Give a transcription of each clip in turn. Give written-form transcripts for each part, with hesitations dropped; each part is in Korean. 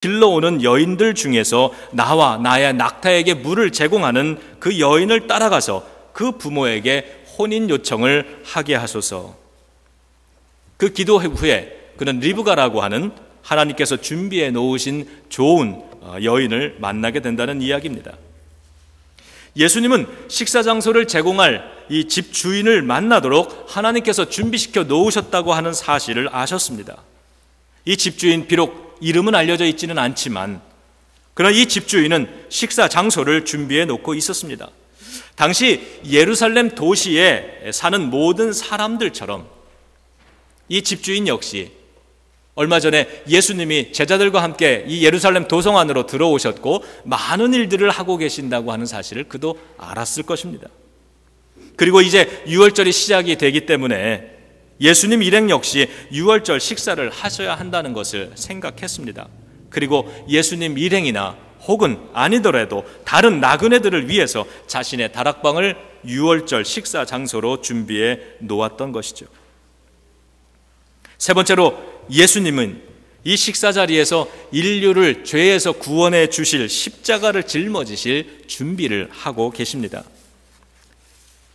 길러오는 여인들 중에서 나와 나의 낙타에게 물을 제공하는 그 여인을 따라가서 그 부모에게 혼인 요청을 하게 하소서. 그 기도 후에 그는 리브가라고 하는 하나님께서 준비해 놓으신 좋은 여인을 만나게 된다는 이야기입니다. 예수님은 식사 장소를 제공할 이 집 주인을 만나도록 하나님께서 준비시켜 놓으셨다고 하는 사실을 아셨습니다. 이 집주인 비록 이름은 알려져 있지는 않지만 그러나 이 집주인은 식사 장소를 준비해 놓고 있었습니다. 당시 예루살렘 도시에 사는 모든 사람들처럼 이 집주인 역시 얼마 전에 예수님이 제자들과 함께 이 예루살렘 도성 안으로 들어오셨고 많은 일들을 하고 계신다고 하는 사실을 그도 알았을 것입니다. 그리고 이제 유월절이 시작이 되기 때문에 예수님 일행 역시 유월절 식사를 하셔야 한다는 것을 생각했습니다. 그리고 예수님 일행이나 혹은 아니더라도 다른 나그네들을 위해서 자신의 다락방을 유월절 식사 장소로 준비해 놓았던 것이죠. 세 번째로 예수님은 이 식사 자리에서 인류를 죄에서 구원해 주실 십자가를 짊어지실 준비를 하고 계십니다.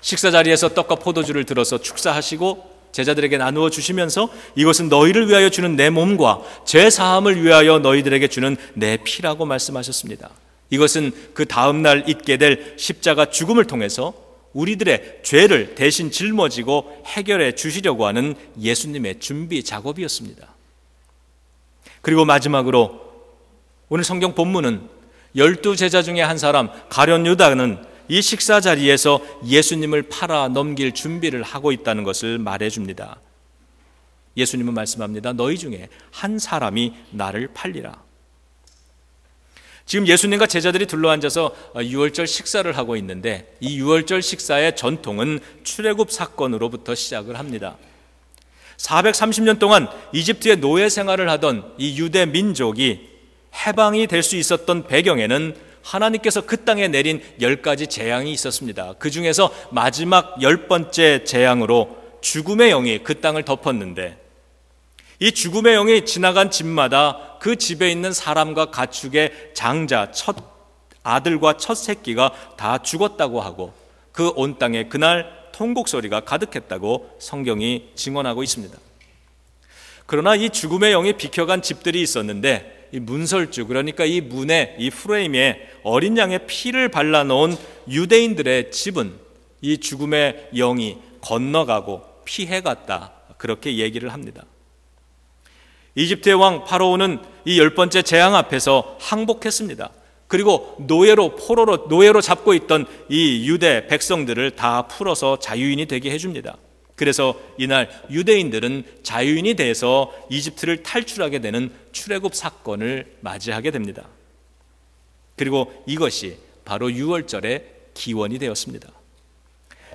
식사 자리에서 떡과 포도주를 들어서 축사하시고 제자들에게 나누어 주시면서 이것은 너희를 위하여 주는 내 몸과 죄 사함을 위하여 너희들에게 주는 내 피라고 말씀하셨습니다. 이것은 그 다음 날 있게 될 십자가 죽음을 통해서 우리들의 죄를 대신 짊어지고 해결해 주시려고 하는 예수님의 준비 작업이었습니다. 그리고 마지막으로 오늘 성경 본문은 12제자 중에 한 사람 가룟 유다는 이 식사 자리에서 예수님을 팔아 넘길 준비를 하고 있다는 것을 말해줍니다. 예수님은 말씀합니다. 너희 중에 한 사람이 나를 팔리라. 지금 예수님과 제자들이 둘러앉아서 유월절 식사를 하고 있는데 이 유월절 식사의 전통은 출애굽 사건으로부터 시작을 합니다. 430년 동안 이집트의 노예 생활을 하던 이 유대 민족이 해방이 될 수 있었던 배경에는 하나님께서 그 땅에 내린 10가지 재앙이 있었습니다. 그 중에서 마지막 10번째 재앙으로 죽음의 영이 그 땅을 덮었는데 이 죽음의 영이 지나간 집마다 그 집에 있는 사람과 가축의 장자, 첫 아들과 첫 새끼가 다 죽었다고 하고 그 온 땅에 그날 통곡 소리가 가득했다고 성경이 증언하고 있습니다. 그러나 이 죽음의 영이 비켜간 집들이 있었는데 이 문설주, 그러니까 이 문에, 이 프레임에 어린 양의 피를 발라놓은 유대인들의 집은 이 죽음의 영이 건너가고 피해갔다, 그렇게 얘기를 합니다. 이집트의 왕 파라오는 이 10번째 재앙 앞에서 항복했습니다. 그리고 포로로 노예로 잡고 있던 이 유대 백성들을 다 풀어서 자유인이 되게 해줍니다. 그래서 이날 유대인들은 자유인이 돼서 이집트를 탈출하게 되는 출애굽 사건을 맞이하게 됩니다. 그리고 이것이 바로 유월절의 기원이 되었습니다.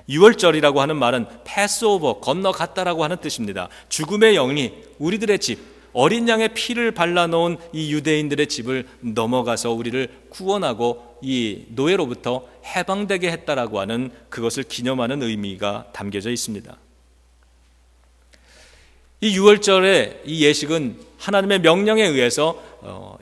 유월절이라고 하는 말은 패스오버, 건너갔다라고 하는 뜻입니다. 죽음의 영이 우리들의 집, 어린 양의 피를 발라놓은 이 유대인들의 집을 넘어가서 우리를 구원하고 이 노예로부터 해방되게 했다라고 하는 그것을 기념하는 의미가 담겨져 있습니다. 이 유월절의 이 예식은 하나님의 명령에 의해서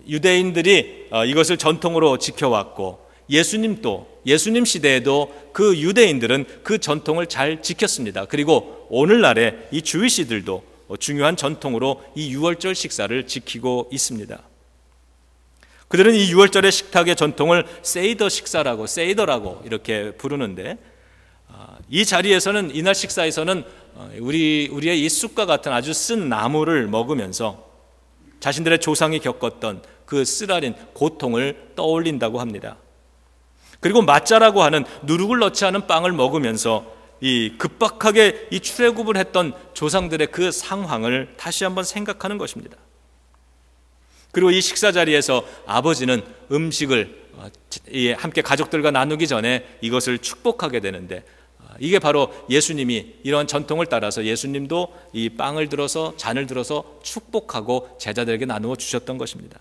유대인들이 이것을 전통으로 지켜왔고 예수님 시대에도 그 유대인들은 그 전통을 잘 지켰습니다. 그리고 오늘날의 이 주이시들도 중요한 전통으로 이 유월절 식사를 지키고 있습니다. 그들은 이 유월절의 식탁의 전통을 세이더라고 이렇게 부르는데 이 자리에서는 이날 식사에서는 우리의 이 쑥과 같은 아주 쓴 나무를 먹으면서 자신들의 조상이 겪었던 그 쓰라린 고통을 떠올린다고 합니다. 그리고 마짜라고 하는 누룩을 넣지 않은 빵을 먹으면서 이 급박하게 이 출애굽을 했던 조상들의 그 상황을 다시 한번 생각하는 것입니다. 그리고 이 식사 자리에서 아버지는 음식을 함께 가족들과 나누기 전에 이것을 축복하게 되는데 이게 바로 예수님이 이러한 전통을 따라서 예수님도 이 빵을 들어서 잔을 들어서 축복하고 제자들에게 나누어 주셨던 것입니다.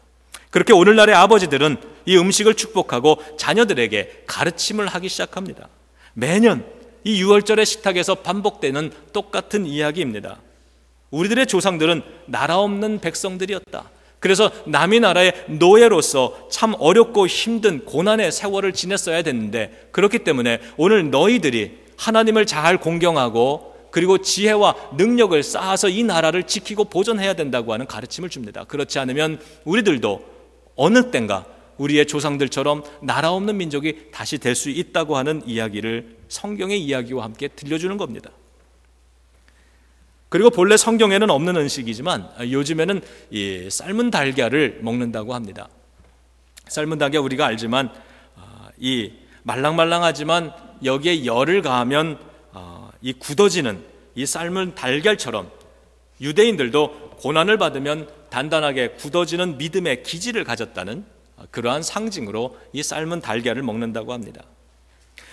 그렇게 오늘날의 아버지들은 이 음식을 축복하고 자녀들에게 가르침을 하기 시작합니다. 매년 이 유월절의 식탁에서 반복되는 똑같은 이야기입니다. 우리들의 조상들은 나라 없는 백성들이었다. 그래서 남이 나라의 노예로서 참 어렵고 힘든 고난의 세월을 지냈어야 됐는데, 그렇기 때문에 오늘 너희들이 하나님을 잘 공경하고 그리고 지혜와 능력을 쌓아서 이 나라를 지키고 보존해야 된다고 하는 가르침을 줍니다. 그렇지 않으면 우리들도 어느 땐가 우리의 조상들처럼 나라 없는 민족이 다시 될 수 있다고 하는 이야기를 성경의 이야기와 함께 들려주는 겁니다. 그리고 본래 성경에는 없는 음식이지만 요즘에는 이 삶은 달걀을 먹는다고 합니다. 삶은 달걀 우리가 알지만 이 말랑말랑하지만 여기에 열을 가하면 이 굳어지는 이 삶은 달걀처럼 유대인들도 고난을 받으면 단단하게 굳어지는 믿음의 기질을 가졌다는 그러한 상징으로 이 삶은 달걀을 먹는다고 합니다.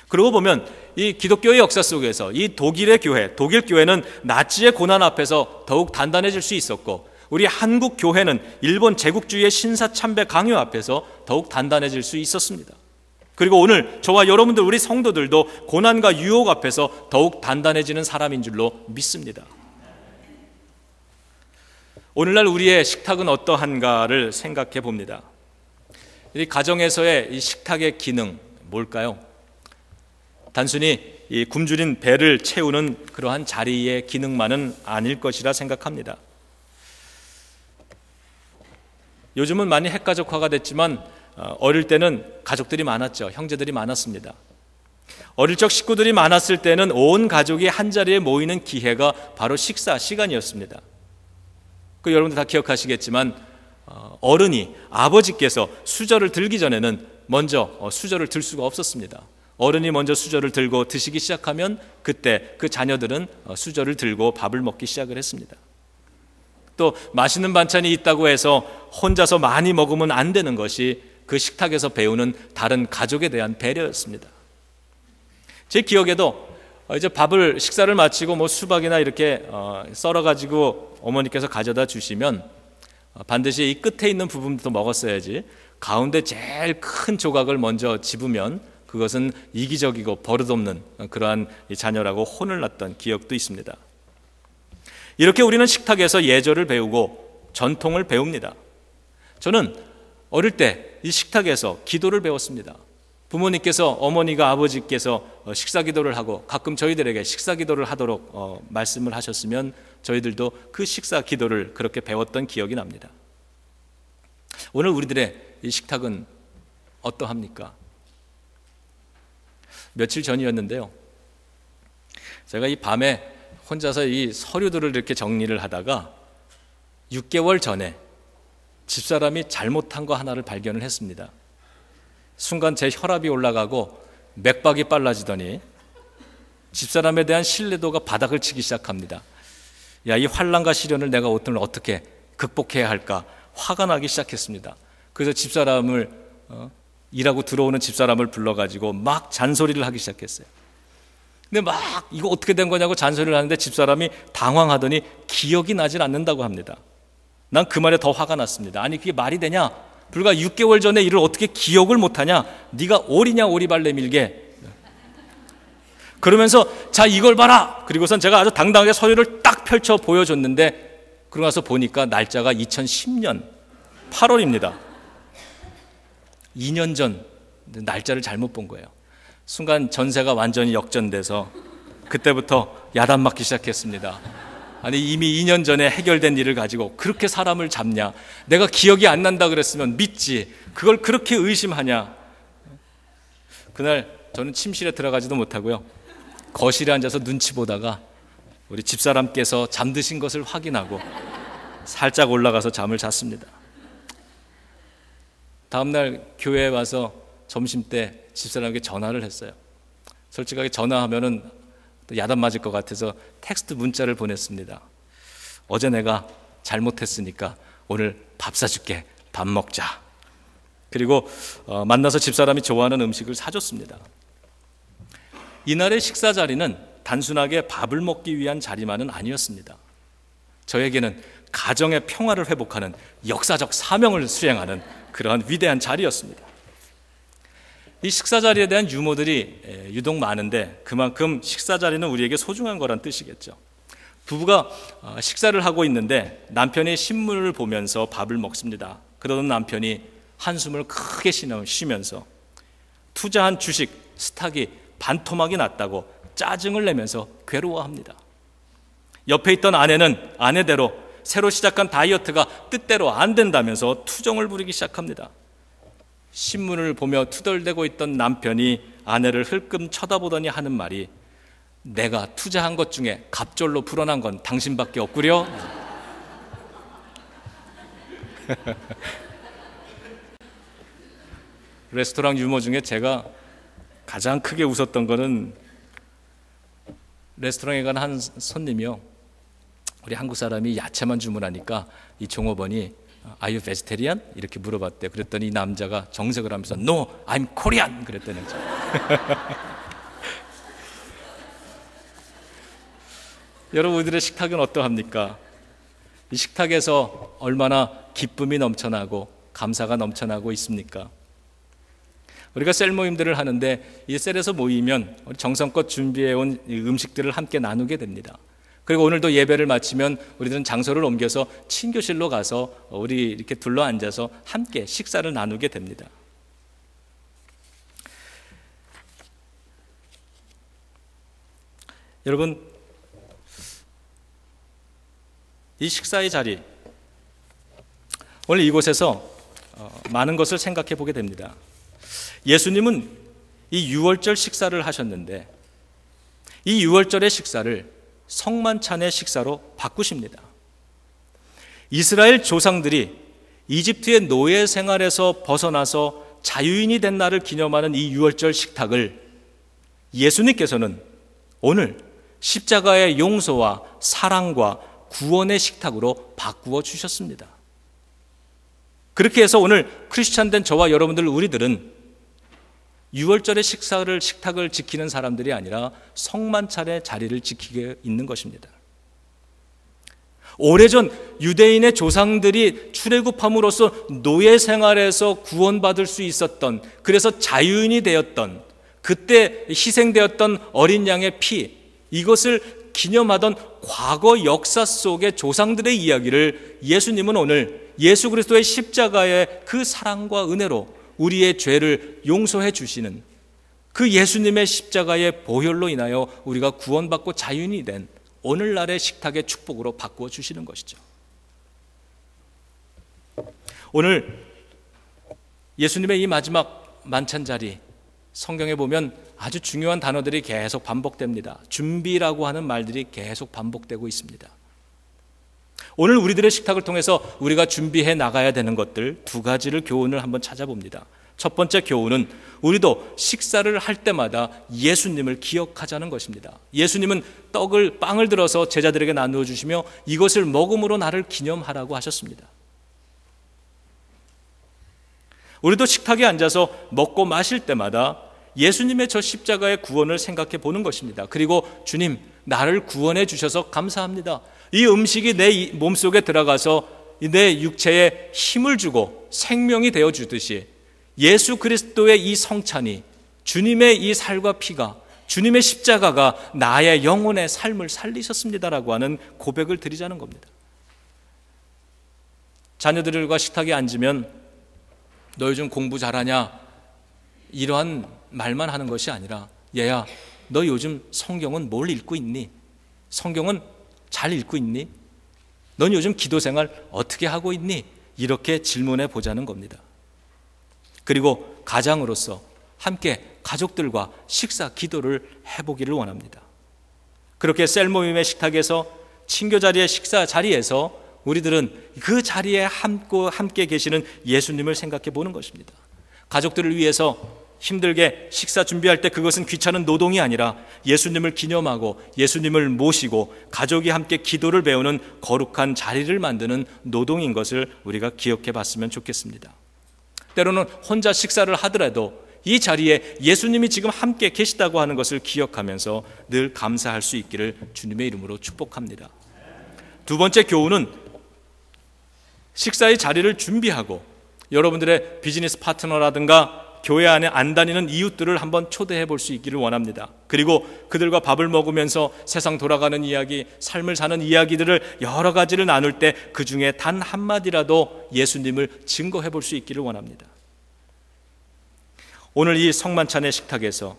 그러고 보면 이 기독교의 역사 속에서 이 독일의 교회, 독일 교회는 나치의 고난 앞에서 더욱 단단해질 수 있었고, 우리 한국 교회는 일본 제국주의의 신사참배 강요 앞에서 더욱 단단해질 수 있었습니다. 그리고 오늘 저와 여러분들, 우리 성도들도 고난과 유혹 앞에서 더욱 단단해지는 사람인 줄로 믿습니다. 오늘날 우리의 식탁은 어떠한가를 생각해 봅니다. 이 가정에서의 이 식탁의 기능 뭘까요? 단순히 이 굶주린 배를 채우는 그러한 자리의 기능만은 아닐 것이라 생각합니다. 요즘은 많이 핵가족화가 됐지만 어릴 때는 가족들이 많았죠. 형제들이 많았습니다. 어릴 적 식구들이 많았을 때는 온 가족이 한자리에 모이는 기회가 바로 식사 시간이었습니다. 그 여러분들 다 기억하시겠지만 어른이, 아버지께서 수저를 들기 전에는 먼저 수저를 들 수가 없었습니다. 어른이 먼저 수저를 들고 드시기 시작하면 그때 그 자녀들은 수저를 들고 밥을 먹기 시작을 했습니다. 또 맛있는 반찬이 있다고 해서 혼자서 많이 먹으면 안 되는 것이 그 식탁에서 배우는 다른 가족에 대한 배려였습니다. 제 기억에도 이제 식사를 마치고 수박이나 이렇게 썰어가지고 어머니께서 가져다 주시면 반드시 이 끝에 있는 부분부터 먹었어야지 가운데 제일 큰 조각을 먼저 집으면 그것은 이기적이고 버릇없는 그러한 자녀라고 혼을 났던 기억도 있습니다. 이렇게 우리는 식탁에서 예절을 배우고 전통을 배웁니다. 저는 어릴 때 이 식탁에서 기도를 배웠습니다. 부모님께서, 어머니가, 아버지께서 식사 기도를 하고 가끔 저희들에게 식사 기도를 하도록 말씀을 하셨으면 저희들도 그 식사 기도를 그렇게 배웠던 기억이 납니다. 오늘 우리들의 이 식탁은 어떠합니까? 며칠 전이었는데요, 제가 이 밤에 혼자서 이 서류들을 이렇게 정리를 하다가 6개월 전에 집사람이 잘못한 거 하나를 발견을 했습니다. 순간 제 혈압이 올라가고 맥박이 빨라지더니 집사람에 대한 신뢰도가 바닥을 치기 시작합니다. 야, 이 환난과 시련을 내가 오늘 어떻게 극복해야 할까 화가 나기 시작했습니다. 그래서 집사람을 일하고 들어오는 집사람을 불러가지고 막 잔소리를 하기 시작했어요. 근데 막 이거 어떻게 된 거냐고 잔소리를 하는데 집사람이 당황하더니 기억이 나질 않는다고 합니다. 난 그 말에 더 화가 났습니다. 아니 그게 말이 되냐? 불과 6개월 전에 일을 어떻게 기억을 못하냐? 네가 오리냐 오리발 내밀게. 그러면서 자 이걸 봐라. 그리고선 제가 아주 당당하게 서류를 딱 펼쳐 보여줬는데 그러고 나서 보니까 날짜가 2010년 8월입니다. 2년 전 날짜를 잘못 본 거예요. 순간 전세가 완전히 역전돼서 그때부터 야단 맞기 시작했습니다. 아니 이미 2년 전에 해결된 일을 가지고 그렇게 사람을 잡냐? 내가 기억이 안 난다 그랬으면 믿지. 그걸 그렇게 의심하냐? 그날 저는 침실에 들어가지도 못하고요, 거실에 앉아서 눈치 보다가 우리 집사람께서 잠드신 것을 확인하고 살짝 올라가서 잠을 잤습니다. 다음날 교회에 와서 점심때 집사람에게 전화를 했어요. 솔직하게 전화하면은 또 야단 맞을 것 같아서 텍스트 문자를 보냈습니다. 어제 내가 잘못했으니까 오늘 밥 사줄게. 밥 먹자. 그리고 만나서 집사람이 좋아하는 음식을 사줬습니다. 이날의 식사 자리는 단순하게 밥을 먹기 위한 자리만은 아니었습니다. 저에게는 가정의 평화를 회복하는 역사적 사명을 수행하는 그러한 위대한 자리였습니다. 이 식사 자리에 대한 유머들이 유독 많은데 그만큼 식사 자리는 우리에게 소중한 거란 뜻이겠죠. 부부가 식사를 하고 있는데 남편이 신문을 보면서 밥을 먹습니다. 그러던 남편이 한숨을 크게 쉬면서 투자한 주식 스탁이 반토막이 났다고 짜증을 내면서 괴로워합니다. 옆에 있던 아내는 아내대로 새로 시작한 다이어트가 뜻대로 안 된다면서 투정을 부리기 시작합니다. 신문을 보며 투덜대고 있던 남편이 아내를 흘끔 쳐다보더니 하는 말이, 내가 투자한 것 중에 갑절로 불어난 건 당신밖에 없구려. 레스토랑 유머 중에 제가 가장 크게 웃었던 거는, 레스토랑에 간 한 손님이요, 우리 한국 사람이 야채만 주문하니까 이 종업원이 Are you vegetarian? 이렇게 물어봤대요. 그랬더니 이 남자가 정색을 하면서 No, I'm Korean! 그랬더니 여러분, 우리들의 식탁은 어떠합니까? 이 식탁에서 얼마나 기쁨이 넘쳐나고 감사가 넘쳐나고 있습니까? 우리가 셀 모임들을 하는데 이 셀에서 모이면 정성껏 준비해온 음식들을 함께 나누게 됩니다. 그리고 오늘도 예배를 마치면 우리들은 장소를 옮겨서 친교실로 가서 우리 이렇게 둘러앉아서 함께 식사를 나누게 됩니다. 여러분, 이 식사의 자리, 오늘 이곳에서 많은 것을 생각해 보게 됩니다. 예수님은 이 유월절 식사를 하셨는데 이 유월절의 식사를 성만찬의 식사로 바꾸십니다. 이스라엘 조상들이 이집트의 노예 생활에서 벗어나서 자유인이 된 날을 기념하는 이 유월절 식탁을 예수님께서는 오늘 십자가의 용서와 사랑과 구원의 식탁으로 바꾸어 주셨습니다. 그렇게 해서 오늘 크리스찬 된 저와 여러분들, 우리들은 유월절의 식탁을 지키는 사람들이 아니라 성만찬의 자리를 지키게 있는 것입니다. 오래전 유대인의 조상들이 출애굽함으로써 노예 생활에서 구원받을 수 있었던, 그래서 자유인이 되었던, 그때 희생되었던 어린 양의 피, 이것을 기념하던 과거 역사 속의 조상들의 이야기를 예수님은 오늘 예수 그리스도의 십자가의 그 사랑과 은혜로 우리의 죄를 용서해 주시는 그 예수님의 십자가의 보혈로 인하여 우리가 구원받고 자유인이 된 오늘날의 식탁의 축복으로 바꾸어 주시는 것이죠. 오늘 예수님의 이 마지막 만찬 자리, 성경에 보면 아주 중요한 단어들이 계속 반복됩니다. 준비라고 하는 말들이 계속 반복되고 있습니다. 오늘 우리들의 식탁을 통해서 우리가 준비해 나가야 되는 것들 두 가지를 교훈을 한번 찾아봅니다. 첫 번째 교훈은 우리도 식사를 할 때마다 예수님을 기억하자는 것입니다. 예수님은 빵을 들어서 제자들에게 나누어 주시며 이것을 먹음으로 나를 기념하라고 하셨습니다. 우리도 식탁에 앉아서 먹고 마실 때마다 예수님의 저 십자가의 구원을 생각해 보는 것입니다. 그리고 주님, 나를 구원해 주셔서 감사합니다. 이 음식이 내 몸속에 들어가서 내 육체에 힘을 주고 생명이 되어 주듯이 예수 그리스도의 이 성찬이, 주님의 이 살과 피가, 주님의 십자가가 나의 영혼의 삶을 살리셨습니다라고 하는 고백을 드리자는 겁니다. 자녀들과 식탁에 앉으면 너 요즘 공부 잘하냐? 이러한 말만 하는 것이 아니라, 얘야, 너 요즘 성경은 뭘 읽고 있니? 성경은 잘 읽고 있니? 넌 요즘 기도 생활 어떻게 하고 있니? 이렇게 질문해 보자는 겁니다. 그리고 가장으로서 함께 가족들과 식사 기도를 해보기를 원합니다. 그렇게 셀 모임의 식탁에서, 친교 자리의 식사 자리에서 우리들은 그 자리에 함께 계시는 예수님을 생각해 보는 것입니다. 가족들을 위해서 힘들게 식사 준비할 때 그것은 귀찮은 노동이 아니라 예수님을 기념하고 예수님을 모시고 가족이 함께 기도를 배우는 거룩한 자리를 만드는 노동인 것을 우리가 기억해 봤으면 좋겠습니다. 때로는 혼자 식사를 하더라도 이 자리에 예수님이 지금 함께 계시다고 하는 것을 기억하면서 늘 감사할 수 있기를 주님의 이름으로 축복합니다. 두 번째 교훈은 식사의 자리를 준비하고 여러분들의 비즈니스 파트너라든가 교회 안에 안 다니는 이웃들을 한번 초대해 볼 수 있기를 원합니다. 그리고 그들과 밥을 먹으면서 세상 돌아가는 이야기, 삶을 사는 이야기들을 여러 가지를 나눌 때 그 중에 단 한마디라도 예수님을 증거해 볼 수 있기를 원합니다. 오늘 이 성만찬의 식탁에서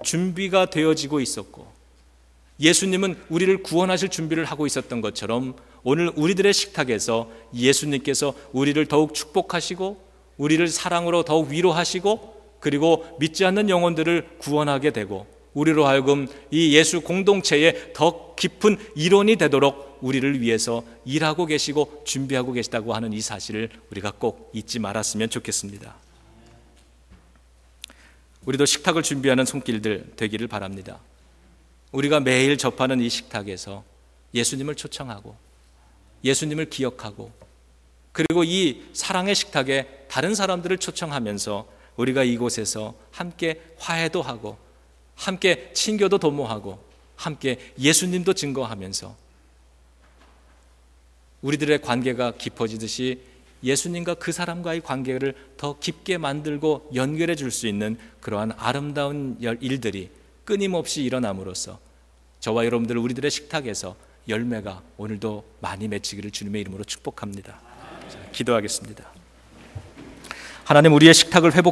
준비가 되어지고 있었고 예수님은 우리를 구원하실 준비를 하고 있었던 것처럼 오늘 우리들의 식탁에서 예수님께서 우리를 더욱 축복하시고 우리를 사랑으로 더욱 위로하시고 그리고 믿지 않는 영혼들을 구원하게 되고 우리로 하여금 이 예수 공동체의 더 깊은 일원이 되도록 우리를 위해서 일하고 계시고 준비하고 계시다고 하는 이 사실을 우리가 꼭 잊지 말았으면 좋겠습니다. 우리도 식탁을 준비하는 손길들 되기를 바랍니다. 우리가 매일 접하는 이 식탁에서 예수님을 초청하고 예수님을 기억하고 그리고 이 사랑의 식탁에 다른 사람들을 초청하면서 우리가 이곳에서 함께 화해도 하고 함께 친교도 도모하고 함께 예수님도 증거하면서 우리들의 관계가 깊어지듯이 예수님과 그 사람과의 관계를 더 깊게 만들고 연결해 줄 수 있는 그러한 아름다운 일들이 끊임없이 일어남으로써 저와 여러분들 우리들의 식탁에서 열매가 오늘도 많이 맺히기를 주님의 이름으로 축복합니다. 자, 기도하겠습니다. 하나님, 우리의 식탁을 회복